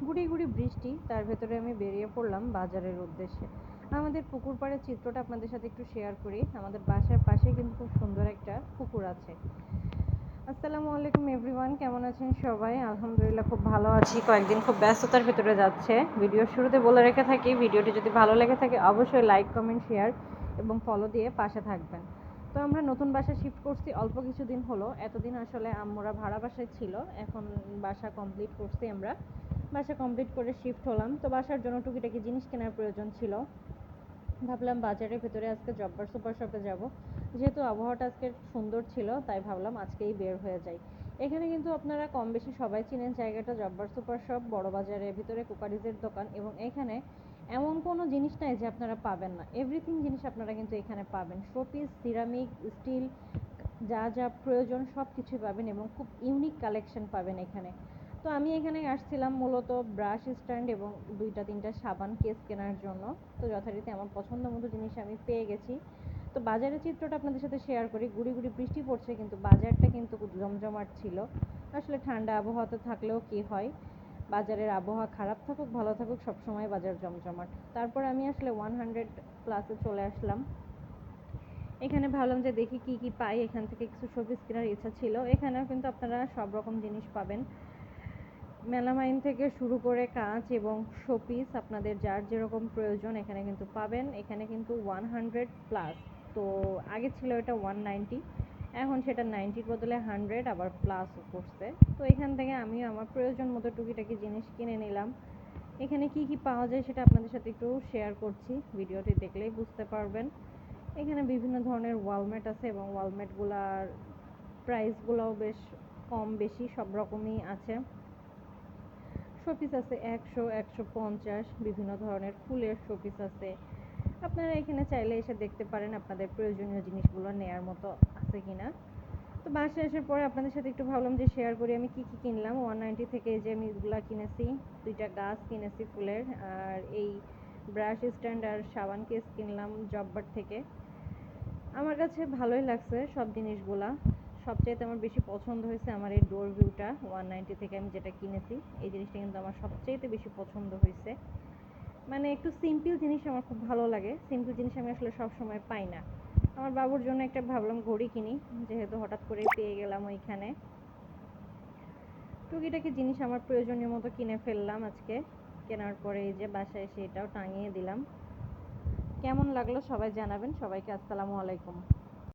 গুড়ি গুড়ি বৃষ্টি, তার ভেতরে আমি বেরিয়ে পড়লাম বাজারের উদ্দেশ্যে। আমাদের পুকুর পাড়ের চিত্রটা আপনাদের সাথে একটু শেয়ার করি। আমাদের বাসার পাশে কিন্তু খুব সুন্দর একটা পুকুর আছে। আসসালামু আলাইকুম এভরিওয়ান, কেমন আছেন সবাই? আলহামদুলিল্লাহ খুব ভালো আছি। কয়েকদিন খুব ব্যস্ততার ভেতরে যাচ্ছে। ভিডিওর শুরুতে বলে রেখে থাকি, ভিডিওটি যদি ভালো লেগে থাকে অবশ্যই লাইক, কমেন্ট, শেয়ার এবং ফলো দিয়ে পাশে থাকবেন। তো আমরা নতুন বাসা শিফট করছি অল্প কিছুদিন হলো। এতদিন আসলে আম্মুরা ভাড়া বাসায় ছিল, এখন বাসা কমপ্লিট করছি আমরা। বাসা কমপ্লিট করে শিফট হলাম। তো বাসার জন্য টুকিটাকি জিনিস কেনার প্রয়োজন ছিল। ভাবলাম বাজারের ভেতরে আজকে জব্বার সুপার শপে যাব। যেহেতু আবহাওয়াটা আজকে সুন্দর ছিল তাই ভাবলাম আজকেই বের হয়ে যাই। এখানে কিন্তু আপনারা কম বেশি সবাই চিনেন জায়গাটা, জব্বার সুপার শপ, বড় বাজারের ভিতরে কুকারিজের দোকান। এবং এখানে এমন কোনো জিনিস নাই যে আপনারা পাবেন না, এভরিথিং জিনিস আপনারা কিন্তু এখানে পাবেন। শোপিস, সিরামিক, স্টিল, যা যা প্রয়োজন সব কিছুই পাবেন এবং খুব ইউনিক কালেকশন পাবেন এখানে। তো আমি এখানে আসছিলাম মূলত ব্রাশ স্ট্যান্ড এবং 2-3টা সাবান কেস কেনার জন্য। তো যথারীতি আমার পছন্দ মতো জিনিস আমি পেয়ে গেছি। তো বাজারের চিত্রটা আপনাদের সাথে শেয়ার করি। গুড়ি গুড়ি বৃষ্টি পড়ছে কিন্তু বাজারটা কিন্তু জমজমাট ছিল। আসলে ঠান্ডা আবহাওয়াতে থাকলেও কি হয়, বাজারের আবহাওয়া খারাপ থাকুক ভালো থাকুক সবসময় বাজার জমজমাট। তারপর আমি আসলে 100+ চলে আসলাম। এখানে ভাবলাম যে দেখি কি কি পাই, এখান থেকে কিছু শোপিস কেনার ইচ্ছা ছিল। এখানেও কিন্তু আপনারা সব রকম জিনিস পাবেন, মেলামাইন থেকে শুরু করে কাঁচ এবং শোপিস আপনাদের যার যেরকম প্রয়োজন এখানে কিন্তু পাবেন। এখানে কিন্তু 100+। তো আগে ছিল এটা 190, এখন সেটা 90-র বদলে 100 আবার প্লাসও করছে। তো এখান থেকে আমি আমার প্রয়োজন মতো টুকিটাকি জিনিস কিনে নিলাম। এখানে কি কি পাওয়া যায় সেটা আপনাদের সাথে একটু শেয়ার করছি, ভিডিওটি দেখলেই বুঝতে পারবেন। এখানে বিভিন্ন ধরনের ওয়ালমেট আছে এবং ওয়ালমেটগুলার প্রাইসগুলোও বেশ কম বেশি সব রকমই আছে। শোপিস আছে 100, 150, বিভিন্ন ধরনের ফুলের শোপিস আছে। আপনারা এখানে চাইলে এসে দেখতে পারেন আপনাদের প্রয়োজনীয় জিনিসগুলো নেয়ার মতো আছে কিনা। তো বাসায় আসার পরে আপনাদের সাথে একটু ভাবলাম যে শেয়ার করি আমি কি কি কিনলাম। 190 থেকে যে আমি এগুলো কিনেছি, 2টা গাছ কিনেছি ফুলের, আর এই ব্রাশ স্ট্যান্ড আর সাবান কেস কিনলাম জব্বার থেকে। আমার কাছে ভালোই লাগছে সব জিনিসগুলা। সবচাইতে আমার বেশি পছন্দ হয়েছে আমার এই ডোর ভিউটা, 190 থেকে আমি যেটা কিনেছি এই জিনিসটা কিন্তু আমার সবচাইতে বেশি পছন্দ হয়েছে। মানে একটু সিম্পল জিনিস আমার খুব ভালো লাগে, সিম্পল জিনিস আমি আসলে সব সময় পাই না। আমার বাবুর জন্য একটা ভাবলাম ঘড়ি কিনি, যেহেতু হঠাৎ করে পেয়ে গেলাম ওইখানে। টুকিটাকি জিনিস আমার প্রয়োজনীয় মতো কিনে ফেললাম আজকে। কেনার পরে এই যে বাসায় এসে এটাও টাঙিয়ে দিলাম। কেমন লাগলো সবাই জানাবেন। সবাইকে আসসালামু আলাইকুম।